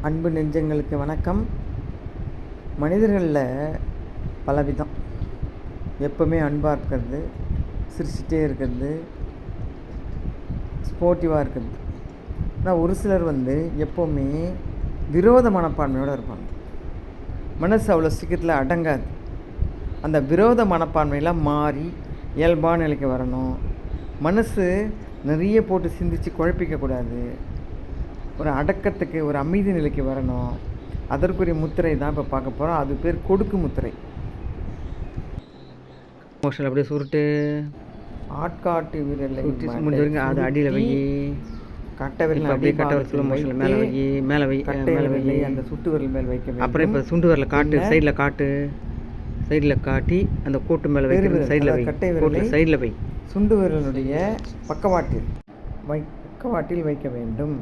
அன்பு நெஞ்சங்களுக்கு வணக்கம். மனிதர்களில் பலவிதம். எப்போவுமே அன்பாக இருக்கிறது, சிரிச்சிட்டே இருக்கிறது, ஸ்போர்ட்டிவாக இருக்கிறது. ஆனால் ஒரு சிலர் எப்போவுமே விரோத மனப்பான்மையோடு இருப்பாங்க. மனசு அவ்வளோ சீக்கிரத்தில் அடங்காது. அந்த விரோத மனப்பான்மையெல்லாம் மாறி இயல்பான நிலைக்கு வரணும். மனசு நிறைய போட்டு சிந்தித்து குழப்பிக்கக்கூடாது. ஒரு அடக்கத்துக்கு, ஒரு அமைதி நிலைக்கு வரணும். அதற்குரிய முத்திரை தான் இப்போ பார்க்க போகிறோம். அது பேர் கொடுக்கு முத்திரை. மோஷன் அப்படியே சுருட்டு, ஆட்காட்டு விரலை முடிஞ்சுருங்க. அது அடியில் வை, கட்டை விரல் அப்படியே கட்டை விரல் மோஷனில் மேலே வை, மேலே வை, மேலே வை, அந்த சுட்டு விரல் மேலே வைக்க வேண்டும். அப்புறம் இப்போ சுண்டு விரலை காட்டு, சைடில் காட்டு, சைடில் காட்டி அந்த கோட்டு மேலே வைக்கிறது, சைடில் வை, கட்டை விரலை சைடில் வை, சுண்டு விரலுடைய பக்கவாட்டில் வைக்க வேண்டும்.